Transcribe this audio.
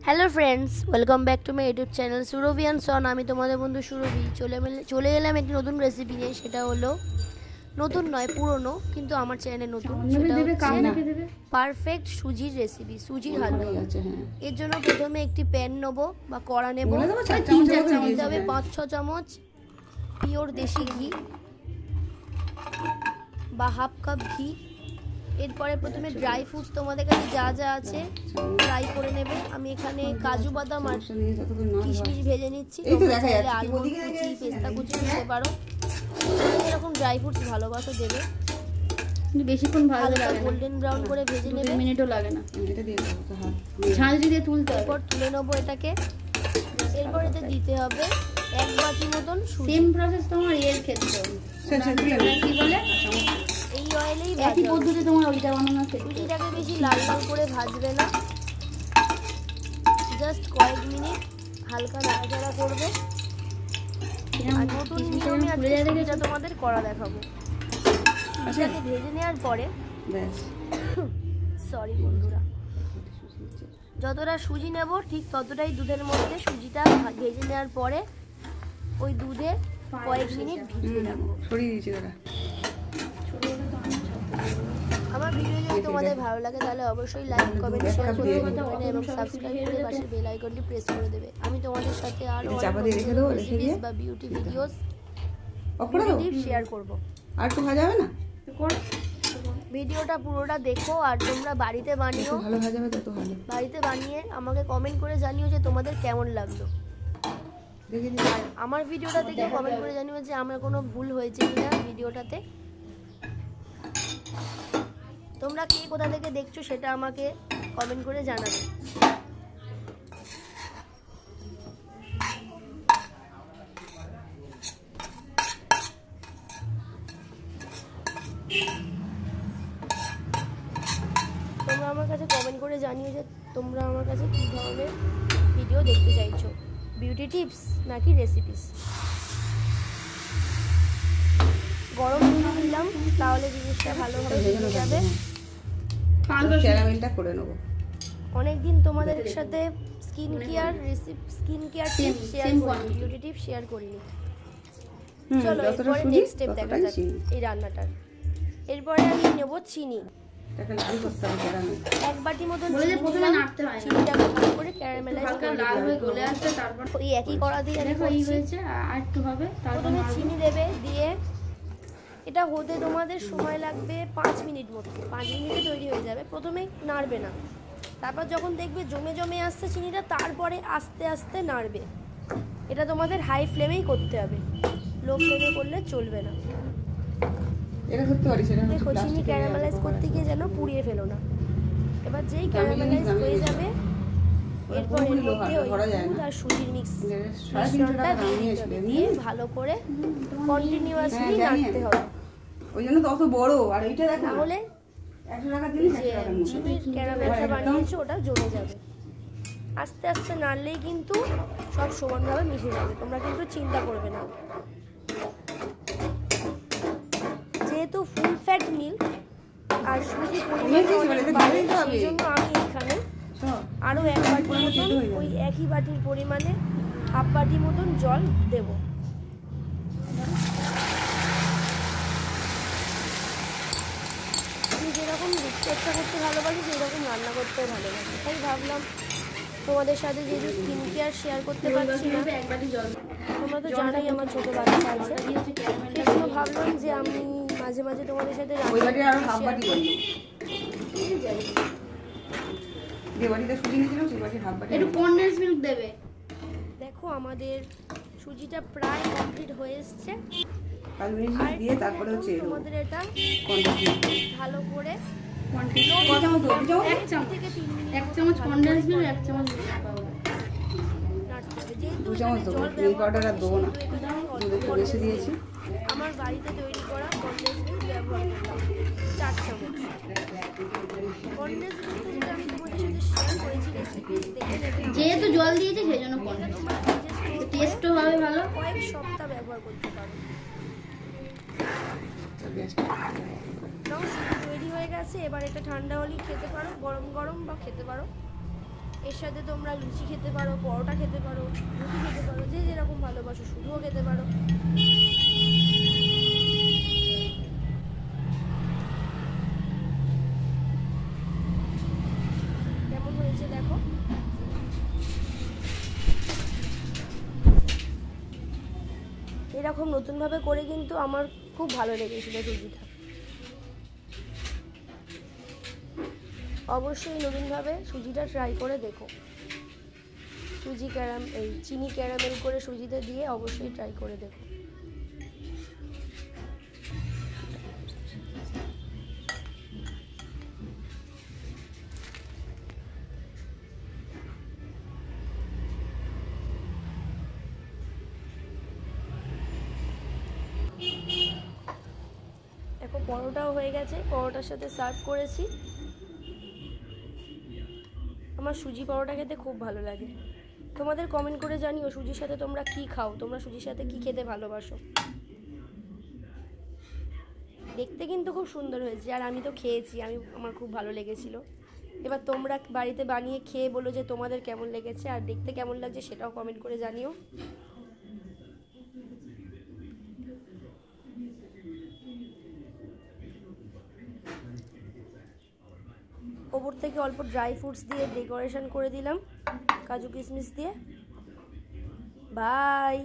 Hello friends, welcome back to my YouTube channel Surabhi and সন। আমি তোমাদের বন্ধু সুরভি চলে এলাম একটি নতুন রেসিপি নিয়ে। সেটা হলো নতুন নয়, পুরনো, কিন্তু আমার চ্যানেলে নতুন। সেটা হচ্ছে পারফেক্ট সুজির রেসিপি, সুজির হালুয়া। এর জন্য প্রথমে একটি প্যান নেব বা কড়া নেব, দিতে হবে 5-6 চামচ পিওর দেশি ঘি বা হাফ কাপ ঘি। এরপরে প্রথমে ড্রাই ফ্রুটস তোমাদের কাছে যা যা আছে ফ্রাই করে নেবে। আমি এখানে কাজু বাদাম আর কিশমিশ ভেজে নিচ্ছি। আলমন্ড কুচি, পেস্তা কুচি দিতে পারো, এরকম ড্রাই ফ্রুটস ভালোবাসো দেবে। বেশিক্ষণ ভালো লাগে না, গোল্ডেন ব্রাউন করে ভেজে নেবে, 2 মিনিটও লাগে না। ঝাল দিয়ে তুলতে হবে। এরপর তুলে নেবো এটাকে। এরপর এতে দিতে হবে 1 বাটি মতন সুজি। সেম প্রসেস তোমার এর ক্ষেত্রে কি বলে, এই অয়েলেই একই পদ্ধতি তোমার ওইটা বানানোর ক্ষেত্রে। সুজিটাকে বেশি লাল লাল করে ভাজবে না, জাস্ট কয়েক মিনিট হালকা নাড়াচাড়া করবে। আর নতুন নিয়মে আজকে তোমাদের করা দেখাবো। সুজিটাকে ভেজে নেওয়ার পরে সরি বন্ধুরা, যতটা সুজি নেব ঠিক ততটাই দুধের মধ্যে সুজিটা ভেজে নেওয়ার পরে ওই দুধে কয়েক মিনিট ভিজিয়ে রাখবো। আমার ভিডিও যদি তোমাদের ভালো লাগে তাহলে অবশ্যই লাইক, কমেন্ট, শেয়ার করবে এবং সাবস্ক্রাইব করে পাশের বেল আইকনটি প্রেস করে দেবে। আমি তোমাদের সাথে আরো রেসিপিস বা বিউটি ভিডিওস শেয়ার করব। আর একটু ভাজা হবে না? ভিডিওটা পুরোটা দেখো আর তোমরা বাড়িতে বানিও, ভালো ভাজা হবে তত ভালো। বাড়িতে বানিয়ে আমাকে কমেন্ট করে জানিও যে তোমাদের কেমন লাগলো। আর আমার ভিডিওটা দেখে কমেন্ট করে জানিও যে আমার কোনো ভুল হয়েছে কিনা ভিডিওটাতে। তোমরা কে কোথা থেকে দেখছো সেটা আমাকে কমেন্ট করে জানাবে। তোমরা আমার কাছে কমেন্ট করে জানিও যে তোমরা আমার কাছে কী ধরনের ভিডিও দেখতে চাইছো, বিউটি টিপস নাকি রেসিপিস। গরম দুধ দিলাম, তাহলে জিনিসটা ভালোভাবে ভেজে যাবে। ক্যারামেলটা করে নেব। অনেকদিন তোমাদের সাথে স্কিন কেয়ার টিপস শেয়ার করি, বিউটি টিপস শেয়ার করিনি। চলো এরপরে নেক্সট স্টেপ দেখা যাক এই রান্নাটার। এরপরে আমি নেব চিনি। 1 বাটি মতন চিনিটাকে ভালো করে ক্যারামেলাইজ করে নেব। ওই একই কড়াতেই আমি করছি। আর একটু হবে, প্রথমে চিনি দেবে, দিয়ে এটা হতে তোমাদের সময় লাগবে 5 মিনিট মতো। 5 মিনিটে তৈরি হয়ে যাবে। প্রথমে নাড়বে না, তারপর যখন দেখবে জমে জমে আসছে চিনিটা, তারপরে আস্তে আস্তে নাড়বে। এটা তোমাদের হাই ফ্লেমেই করতে হবে, লো ফ্লেমে করলে চলবে না। দেখো চিনি ক্যারামেলাইজ করতে গিয়ে যেন পুড়িয়ে ফেলো না। এবার যেই ক্যারামেলাইজ হয়ে যাবে এরপর এর মধ্যে ওই দুধ আর সুজির মিশ্রণটা দিয়ে ভালো করে কন্টিনিউয়াসলি নাড়তে হবে। ওই জন্য তো অত বড়। আর এইটা দেখো, তাহলে 100 টাকা দিলে চিনির ক্যারামেলটা বানিয়েছো ওটা জমে যাবে। আস্তে আস্তে নাড়লেই কিন্তু সব সমানভাবে মিশে যাবে, তোমরা কিন্তু চিন্তা করবে না। যেহেতু ফুল ফ্যাট মিল্ক আর সুজির পরিমাণ সেই জন্য আমি এখানে আরও 1 বাটির মতন ওই একই বাটির পরিমাণে হাফ বাটি মতন জল দেব। আমি যেরকম রূপচর্চা করতে ভালোবাসি সেরকম রান্না করতে ভালোবাসি, তাই ভাবলাম তোমাদের সাথে যেহেতু স্কিন কেয়ার শেয়ার করতে পারছি না, তোমরা তো জানোই আমার ছোটো বাচ্চা আছে, সেই জন্য ভাবলাম যে আমি মাঝে মাঝে তোমাদের সাথে দেখো আমাদের সুজিটা প্রায় কমপ্লিট হয়ে এসছে। তোমাদের এটা ভালো করে 1 চামচ কনডেন্স মিল্ক, 1 চামচ বেশি দিয়েছি। আমার বাড়িতে তৈরি করা কনডেন্স মিল্ক ব্যবহার করলাম 4 চামচ। কনডেন্স মিল্ক যেটা আমি তোমাদের সাথে শেয়ার করেছি রেসিপি দেখে নেবে। যেহেতু জল দিয়েছি সেই জন্য টেস্টও হবে ভালো, কয়েক সপ্তাহ ব্যবহার করতে পারো। তৈরি হয়ে গেছে। এবার এটা ঠান্ডা হলেই খেতে পারো, গরম গরম বা খেতে পারো। এর সাথে তোমরা লুচি খেতে পারো, পরোটা খেতে পারো, রুটি খেতে পারো, যে যেরকম ভালোবাসো শুধুও খেতে পারো। কেমন হয়েছে দেখো। এরকম নতুনভাবে করে কিন্তু আমার খুব ভালো লেগেছিল সুজিটা। অবশ্যই নতুনভাবে সুজিটা ট্রাই করে দেখো। চিনি ক্যারামেল করে সুজিতে দিয়ে অবশ্যই ট্রাই করে দেখো। দেখো পরোটাও হয়ে গেছে, পরোটার সাথে সার্ভ করেছি। আমার সুজি পরোটা খেতে খুব ভালো লাগে। তোমাদের কমেন্ট করে জানিও সুজির সাথে তোমরা কি খাও, তোমরা সুজির সাথে কি খেতে ভালোবাসো। দেখতে কিন্তু খুব সুন্দর হয়েছে, আর আমি তো খেয়েছি, আমার খুব ভালো লেগেছিল। এবার তোমরা বাড়িতে বানিয়ে খেয়ে বলো যে তোমাদের কেমন লেগেছে, আর দেখতে কেমন লাগছে সেটাও কমেন্ট করে জানিও। ওপর থেকে অল্প ড্রাই ফ্রুটস দিয়ে ডেকোরেশন করে দিলাম, কাজু কিশমিশ দিয়ে। বাই।